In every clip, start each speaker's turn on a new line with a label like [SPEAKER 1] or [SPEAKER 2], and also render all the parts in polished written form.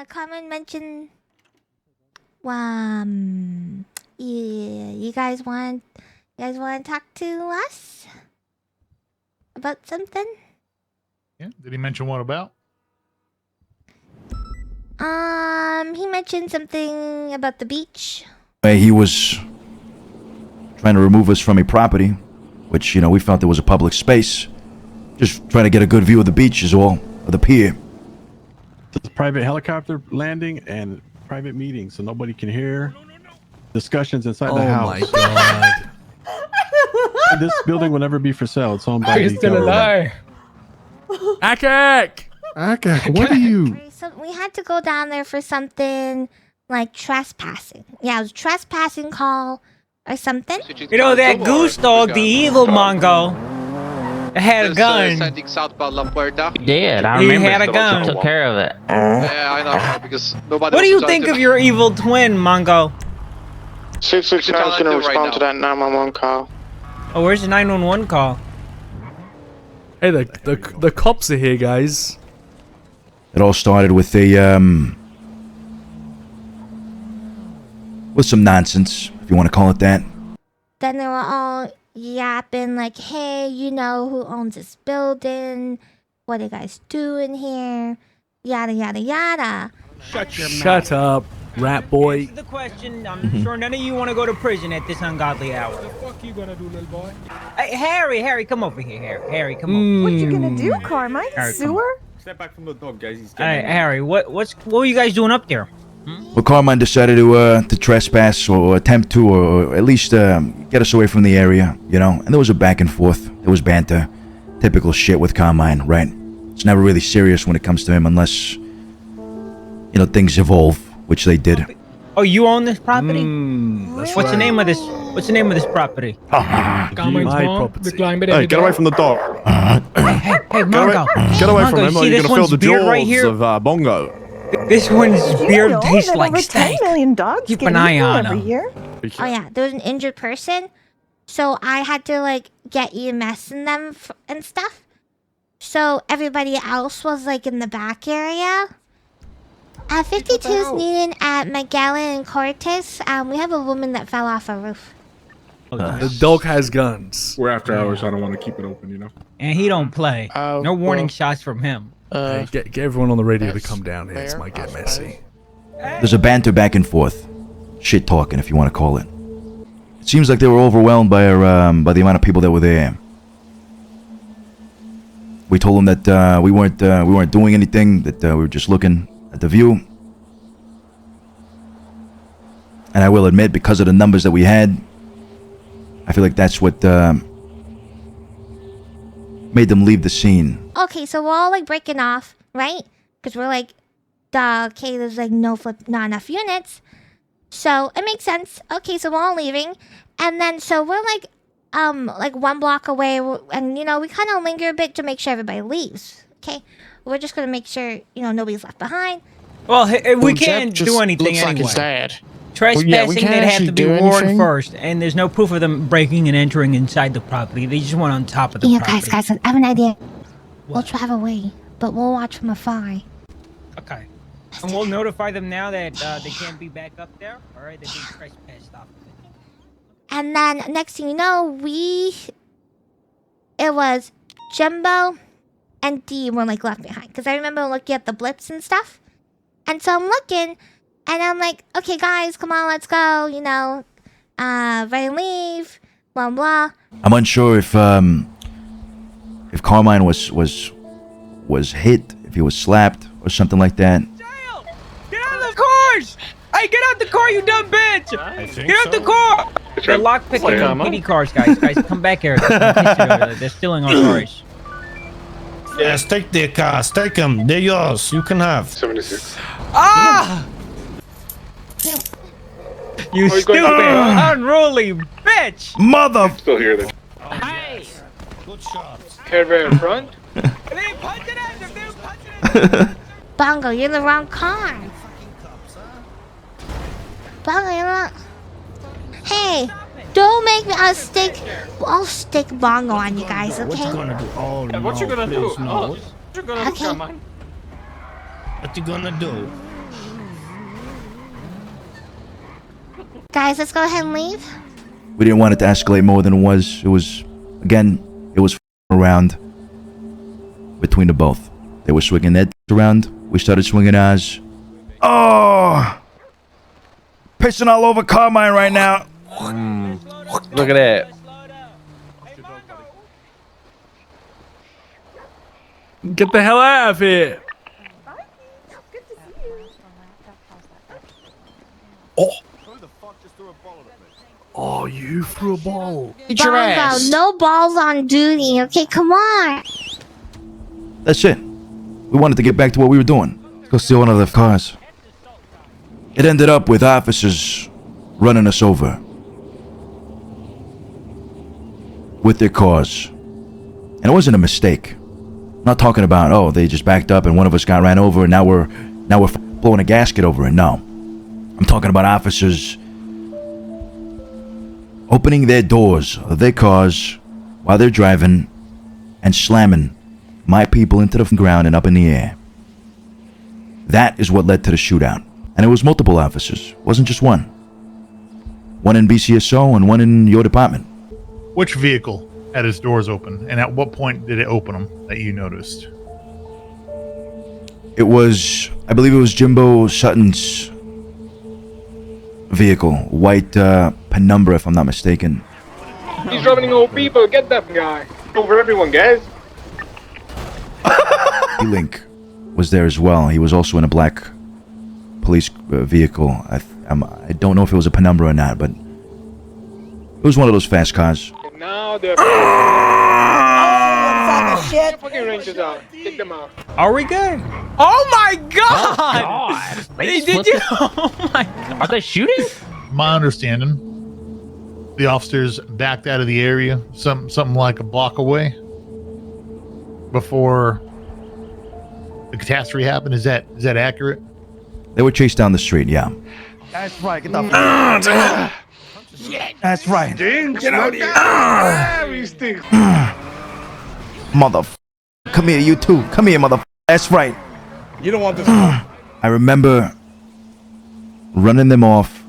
[SPEAKER 1] Carmen mentioned. You guys want to talk to us about something?
[SPEAKER 2] Yeah. Did he mention what about?
[SPEAKER 1] He mentioned something about the beach.
[SPEAKER 3] He was trying to remove us from a property, which, we felt there was a public space. Just trying to get a good view of the beach is all, of the pier.
[SPEAKER 4] It's a private helicopter landing and private meeting, so nobody can hear discussions inside the house.
[SPEAKER 5] Oh my god.
[SPEAKER 4] This building will never be for sale. It's owned by
[SPEAKER 5] He's still alive. Akak!
[SPEAKER 4] Akak, what are you?
[SPEAKER 1] Okay, so we had to go down there for something like trespassing. Yeah, it was a trespassing call or something.
[SPEAKER 6] You know, that goose dog, the evil Mongo, had a gun.
[SPEAKER 7] Sending southbound La Puerta.
[SPEAKER 8] He did. I
[SPEAKER 6] He
[SPEAKER 8] remember.
[SPEAKER 6] had a gun.
[SPEAKER 8] He took care of it.
[SPEAKER 7] Yeah, I know, because nobody.
[SPEAKER 6] What do you think of your evil twin, Mongo?
[SPEAKER 9] 669 is gonna respond to that 911 call.
[SPEAKER 6] Oh, where's the 911 call?
[SPEAKER 5] Hey, the cops are here, guys.
[SPEAKER 3] It all started with with some nonsense, if you want to call it that.
[SPEAKER 1] Then they were all yapping like, hey, who owns this building? What are you guys doing here? Yada, yada, yada.
[SPEAKER 6] Shut your mouth.
[SPEAKER 5] Shut up, rat boy.
[SPEAKER 6] Answer the question. I'm sure none of you want to go to prison at this ungodly hour.
[SPEAKER 10] What the fuck you gonna do, little boy?
[SPEAKER 6] Hey, Harry, come over here. Harry, come over.
[SPEAKER 11] What you gonna do, Carmine?
[SPEAKER 6] Harry,
[SPEAKER 11] Sewer?
[SPEAKER 10] Step back from the dog, guys. He's
[SPEAKER 6] Hey,
[SPEAKER 10] getting
[SPEAKER 6] Harry, what were you guys doing up there?
[SPEAKER 3] Well, Carmine decided to trespass or attempt to, or at least get us away from the area, And there was a back and forth. There was banter. Typical shit with Carmine, right? It's never really serious when it comes to him unless, things evolve, which they did.
[SPEAKER 6] Oh, you own this property?
[SPEAKER 5] What's
[SPEAKER 6] the name of this? What's the name of this property?
[SPEAKER 10] Carmine's
[SPEAKER 5] My
[SPEAKER 10] mom.
[SPEAKER 5] property.
[SPEAKER 10] The climate
[SPEAKER 4] Hey, get away from the dog.
[SPEAKER 6] Hey, Mongo.
[SPEAKER 4] Get away from
[SPEAKER 6] Mongo,
[SPEAKER 4] him,
[SPEAKER 6] you
[SPEAKER 4] or
[SPEAKER 6] see
[SPEAKER 4] you're
[SPEAKER 6] this
[SPEAKER 4] gonna feel
[SPEAKER 6] one's
[SPEAKER 4] the
[SPEAKER 6] beard
[SPEAKER 4] jaws
[SPEAKER 6] right here?
[SPEAKER 4] of Bongo.
[SPEAKER 6] This one's beard tastes
[SPEAKER 11] that
[SPEAKER 6] like
[SPEAKER 11] over
[SPEAKER 6] steak.
[SPEAKER 11] 10 million dogs
[SPEAKER 6] Keep
[SPEAKER 11] get
[SPEAKER 6] an eye
[SPEAKER 11] eaten
[SPEAKER 6] on
[SPEAKER 11] every
[SPEAKER 6] him.
[SPEAKER 11] year.
[SPEAKER 1] Oh, yeah, there was an injured person. So I had to, get EMS in them and stuff. So everybody else was, in the back area. 52's needed at Magellan and Cortez. We have a woman that fell off a roof.
[SPEAKER 5] The dog has guns.
[SPEAKER 10] We're after hours, so I don't want to keep it open,
[SPEAKER 6] And he don't play. No warning shots from him.
[SPEAKER 5] Hey, get everyone on the radio to come down here. This might get messy.
[SPEAKER 3] There's a banter back and forth. Shit talking, if you want to call it. It seems like they were overwhelmed by the amount of people that were there. We told them that we weren't doing anything, that we were just looking at the view. And I will admit, because of the numbers that we had, I feel like that's what made them leave the scene.
[SPEAKER 1] Okay, so we're all, breaking off, right? Because we're okay, there's, not enough units. So it makes sense. Okay, so we're all leaving. And then, so we're, one block away. And, we kind of linger a bit to make sure everybody leaves. Okay? We're just going to make sure, nobody's left behind.
[SPEAKER 6] Well, we can't do anything
[SPEAKER 9] looks
[SPEAKER 6] anyway.
[SPEAKER 9] like his dad.
[SPEAKER 6] Trespassing,
[SPEAKER 9] can't
[SPEAKER 6] they'd have
[SPEAKER 9] actually
[SPEAKER 6] to be
[SPEAKER 9] do
[SPEAKER 6] warned
[SPEAKER 9] anything.
[SPEAKER 6] first. And there's no proof of them breaking and entering inside the property. They just went on top of the
[SPEAKER 1] Yeah,
[SPEAKER 6] property.
[SPEAKER 1] guys, I have an idea. We'll drive away, but we'll watch from afar.
[SPEAKER 6] Okay. And we'll notify them now that they can't be back up there. All right, they're being trespassed off.
[SPEAKER 1] And then, next thing you know, it was Jumbo and D were, left behind. Because I remember looking at the blips and stuff. And so I'm looking, and I'm like, okay, guys, come on, let's go, ready to leave, blah, blah.
[SPEAKER 3] I'm unsure if Carmine was hit, if he was slapped or something like that.
[SPEAKER 6] Jail! Get out of the cars! Hey, get out the car, you dumb bitch! Get out the car! They're lockpicking PD cars, guys. Guys, come back here. They're stealing our cars.
[SPEAKER 12] Yes, take their cars. Take them. They're yours. You can have.
[SPEAKER 10] 76.
[SPEAKER 6] Ah! You stupid, unruly bitch!
[SPEAKER 3] Mother!
[SPEAKER 10] Still here then.
[SPEAKER 6] Hey!
[SPEAKER 12] Good shots.
[SPEAKER 10] Caravan in front.
[SPEAKER 6] They punch it at them! They punch it at them!
[SPEAKER 1] Bongo, you're in the wrong car. Bongo, you're not. Hey, don't make me. I'll stick Bongo on you guys, okay?
[SPEAKER 12] What you gonna do? Oh,
[SPEAKER 10] What you gonna do?
[SPEAKER 12] please, no.
[SPEAKER 10] What you gonna do,
[SPEAKER 1] Okay.
[SPEAKER 10] Carmine?
[SPEAKER 12] What you gonna do?
[SPEAKER 1] Guys, let's go ahead and leave.
[SPEAKER 3] We didn't want it to escalate more than it was. It was, again, it was around between the both. They were swinging their around. We started swinging ours. Oh! Pissing all over Carmine right now.
[SPEAKER 8] Look at that.
[SPEAKER 5] Get the hell out of here. Oh, you threw a ball.
[SPEAKER 1] Balls out. No balls on duty. Okay, come on.
[SPEAKER 3] That's it. We wanted to get back to what we were doing. Let's go steal one of the cars. It ended up with officers running us over with their cars. And it wasn't a mistake. I'm not talking about, oh, they just backed up and one of us got ran over and now we're blowing a gasket over it. No. I'm talking about officers opening their doors of their cars while they're driving and slamming my people into the ground and up in the air. That is what led to the shootout. And it was multiple officers. It wasn't just one. One in BCSO and one in your department.
[SPEAKER 2] Which vehicle had its doors open, and at what point did it open them that you noticed?
[SPEAKER 3] It was, I believe it was Jimbo Sutton's vehicle. White Penumbra, if I'm not mistaken.
[SPEAKER 10] He's driving old people. Get that guy. Over everyone, guys.
[SPEAKER 3] E-Link was there as well. He was also in a black police vehicle. I don't know if it was a Penumbra or not, but it was one of those fast cars.
[SPEAKER 10] Now they're
[SPEAKER 1] Shit.
[SPEAKER 10] fucking rangers out. Take them out.
[SPEAKER 6] Are we good? Oh my god! Hey, did you? Oh my god. Are they shooting?
[SPEAKER 2] My understanding, the officers backed out of the area, something like a block away, before the catastrophe happened. Is that accurate?
[SPEAKER 3] They were chased down the street, yeah.
[SPEAKER 12] That's right. Get the
[SPEAKER 3] That's right.
[SPEAKER 10] Get out here.
[SPEAKER 3] Mother. Come here, you too. Come here, mother. That's right.
[SPEAKER 10] You don't want this.
[SPEAKER 3] I remember running them off,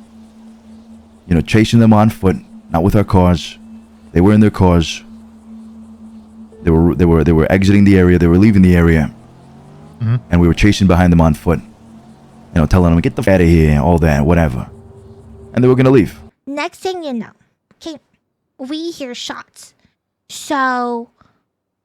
[SPEAKER 3] chasing them on foot, not with our cars. They were in their cars. They were exiting the area. They were leaving the area, and we were chasing behind them on foot. Telling them, get the f out of here, all that, whatever. And they were gonna leave.
[SPEAKER 1] Next thing you know, okay, we hear shots. So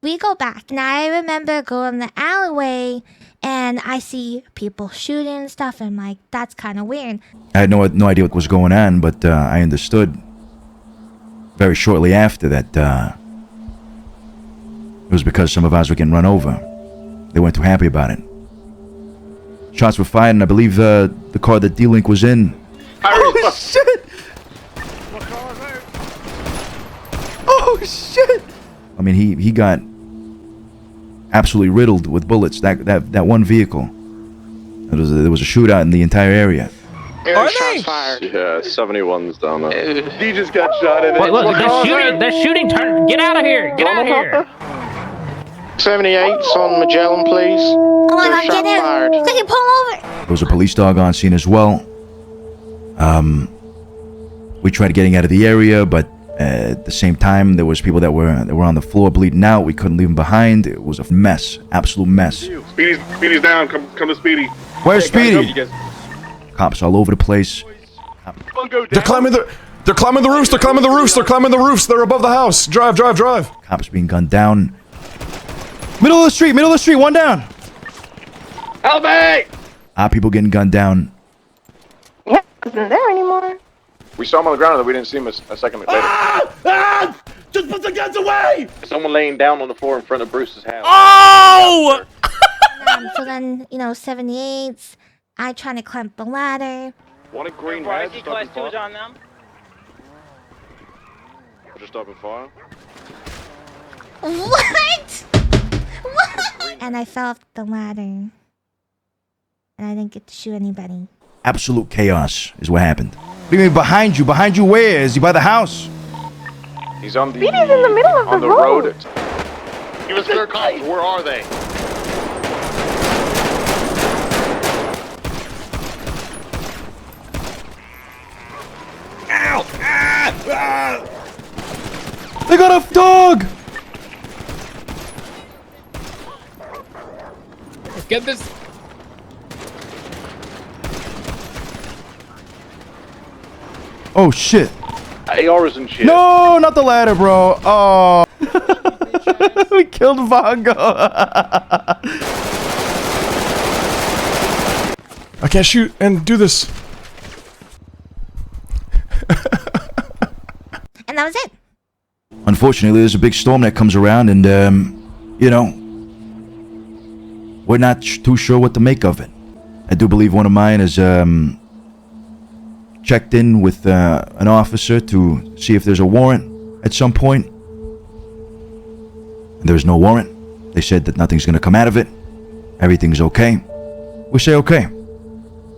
[SPEAKER 1] we go back, and I remember going in the alleyway, and I see people shooting and stuff, and I'm like, that's kind of weird.
[SPEAKER 3] I had no idea what was going on, but I understood very shortly after that it was because some of us were getting run over. They weren't too happy about it. Shots were fired, and I believe the car that D-Link was in. Oh, shit! Oh, shit! I mean, he got absolutely riddled with bullets. That one vehicle. There was a shootout in the entire area.
[SPEAKER 6] Are they?
[SPEAKER 9] Fired.
[SPEAKER 8] Yeah, 71's down there.
[SPEAKER 10] He just got shot in.
[SPEAKER 6] Look, they're shooting. They're shooting. Turn. Get out of here. Get out of here.
[SPEAKER 9] 78's on Magellan, please.
[SPEAKER 1] Oh my god,
[SPEAKER 9] Shot
[SPEAKER 1] get in!
[SPEAKER 9] fired.
[SPEAKER 1] Quickly pull over!
[SPEAKER 3] There was a police dog on scene as well. We tried getting out of the area, but at the same time, there was people that were on the floor bleeding out. We couldn't leave them behind. It was a mess, absolute mess.
[SPEAKER 10] Speedy's down. Come to Speedy.
[SPEAKER 3] Where's Speedy? Cops all over the place.
[SPEAKER 10] They're climbing the roofs. They're climbing the roofs. They're above the house. Drive.
[SPEAKER 3] Cops being gunned down. Middle of the street, one down.
[SPEAKER 10] Help me!
[SPEAKER 3] People getting gunned down.
[SPEAKER 9] Yeah, isn't there anymore.
[SPEAKER 8] We saw him on the ground and we didn't see him a second later.
[SPEAKER 12] Just put the guns away!
[SPEAKER 8] Someone laying down on the floor in front of Bruce's house.
[SPEAKER 5] Oh!
[SPEAKER 1] So then, 78s, I trying to climb the ladder.
[SPEAKER 8] One in green has just opened fire. Just opened fire.
[SPEAKER 1] What? And I fell off the ladder. And I didn't get to shoot anybody.
[SPEAKER 3] Absolute chaos is what happened. What do you mean behind you? Behind you where? Is he by the house?
[SPEAKER 8] He's on the
[SPEAKER 9] Speedy's in the middle of the road.
[SPEAKER 8] Give us their calls. Where are they?
[SPEAKER 3] got a dog!
[SPEAKER 11] Get this.
[SPEAKER 3] Oh shit.
[SPEAKER 8] AR is in shit.
[SPEAKER 3] No, not the ladder, bro. Oh. We killed Vongo.
[SPEAKER 10] I can't shoot and do this.
[SPEAKER 1] And that was it.
[SPEAKER 3] Unfortunately, there's a big storm that comes around, and you know, we're not too sure what to make of it. I do believe one of mine is checked in with an officer to see if there's a warrant at some point. There's no warrant. They said that nothing's gonna come out of it. Everything's okay. We say okay.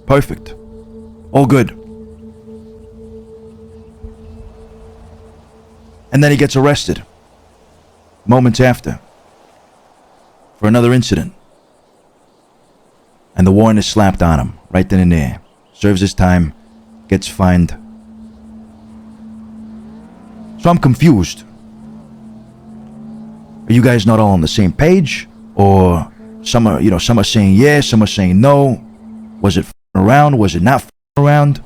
[SPEAKER 3] Perfect. All good. And then he gets arrested. Moments after. For another incident. And the warrant is slapped on him. Right then and there. Serves his time. Gets fined. So I'm confused. Are you guys not all on the same page? Or some are, some are saying yes, some are saying no. Was it around? Was it not around?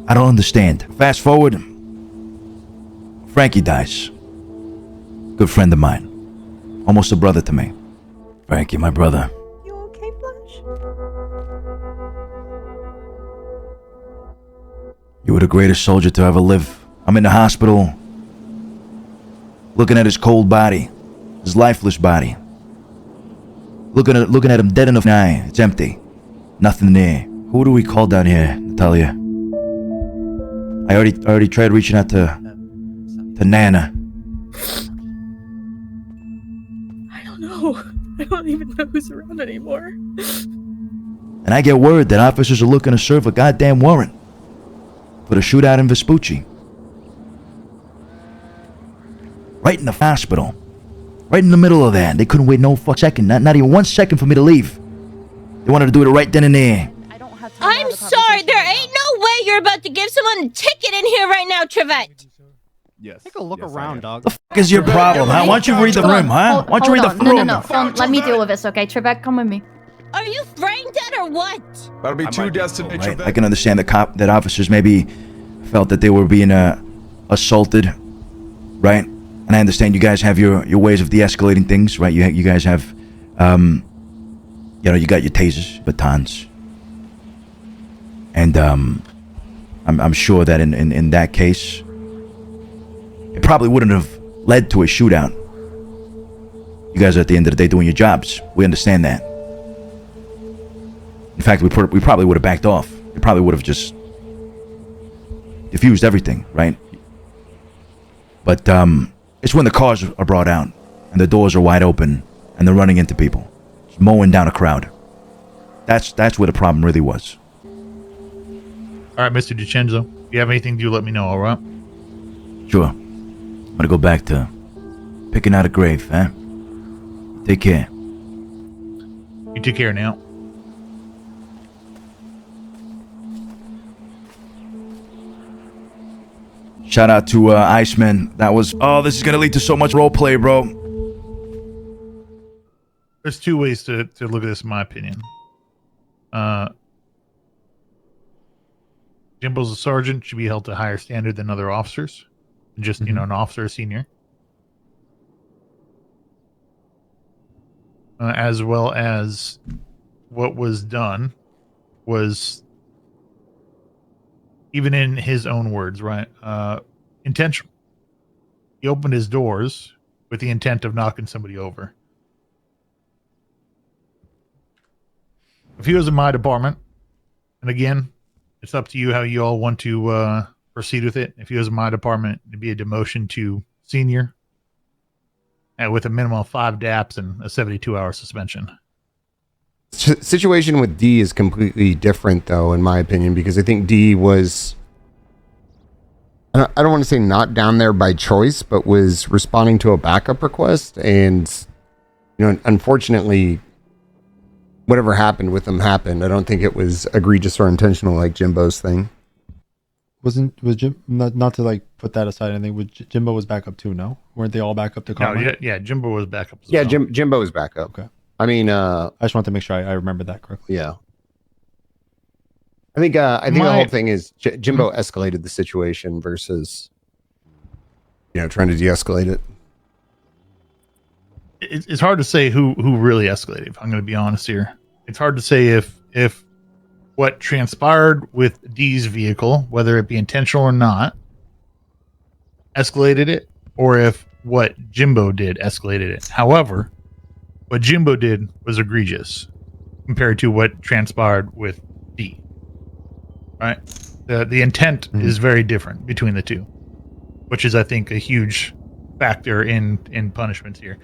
[SPEAKER 3] I don't understand. Fast forward. Frankie dies. Good friend of mine. Almost a brother to me. Frankie, my brother.
[SPEAKER 13] You okay, Flash?
[SPEAKER 3] You were the greatest soldier to ever live. I'm in the hospital. Looking at his cold body. His lifeless body. Looking at him dead in the eye. It's empty. Nothing there. Who do we call down here, Natalia? I already tried reaching out to Nana.
[SPEAKER 13] I don't know. I don't even know who's around anymore.
[SPEAKER 3] And I get word that officers are looking to serve a goddamn warrant for the shootout in Vespucci. Right in the hospital. Right in the middle of that. They couldn't wait no second. Not even 1 second for me to leave. They wanted to do it right then and there.
[SPEAKER 13] I'm sorry, there ain't no way you're about to give someone a ticket in here right now, Trevette.
[SPEAKER 14] Yes. Take a look around, dog.
[SPEAKER 3] The fuck is your problem, huh? Why don't you read the room, huh? Why don't you read the room?
[SPEAKER 13] No. Let me deal with this, okay? Trevette, come with me. Are you brain dead or what?
[SPEAKER 10] That'll be 2 deaths today,
[SPEAKER 3] Right. I can understand that officers maybe felt that they were being assaulted, right? And I understand you guys have your ways of de-escalating things, right? You guys have, you got your tasers, batons, and I'm sure that in that case, it probably wouldn't have led to a shootout. You guys are at the end of the day doing your jobs. We understand that. In fact, we probably would have backed off. It probably would have just diffused everything, right? But it's when the cars are brought out and the doors are wide open and they're running into people, just mowing down a crowd. That's where the problem really was.
[SPEAKER 2] All right, Mr. DiCenzo, if you have anything, do let me know, all right?
[SPEAKER 3] Sure. I'm gonna go back to picking out a grave, huh? Take care.
[SPEAKER 2] You take care now.
[SPEAKER 3] Shout out to Xiceman. That was... Oh, this is gonna lead to so much roleplay, bro.
[SPEAKER 2] There's 2 ways to look at this, in my opinion. Jimbo's a sergeant, should be held to a higher standard than other officers. Just, an officer, a senior. As well as what was done was, even in his own words, right? Intentional. He opened his doors with the intent of knocking somebody over. If he was in my department, and again, it's up to you how you all want to proceed with it. If he was in my department, it'd be a demotion to senior, and with a minimum of 5 DAPs and a 72-hour suspension.
[SPEAKER 15] Situation with D is completely different, though, in my opinion, because I think D was, I don't want to say not down there by choice, but was responding to a backup request, and unfortunately, whatever happened with him happened. I don't think it was egregious or intentional like Jimbo's thing.
[SPEAKER 14] Was Jim not to like put that aside? I think Jimbo was back up too. No, weren't they all back up to Carmine?
[SPEAKER 2] No, yeah, Jimbo was back up.
[SPEAKER 15] Yeah, Jimbo was back up.
[SPEAKER 14] Okay.
[SPEAKER 15] I mean,
[SPEAKER 14] I just want to make sure I remember that correctly.
[SPEAKER 15] Yeah. I think the whole thing is Jimbo escalated the situation versus, trying to de-escalate it.
[SPEAKER 2] It's hard to say who really escalated. If I'm going to be honest here, it's hard to say if what transpired with D's vehicle, whether it be intentional or not, escalated it, or if what Jimbo did escalated it. However, what Jimbo did was egregious compared to what transpired with D. Right? The intent is very different between the two, which is, I think, a huge factor in punishments here.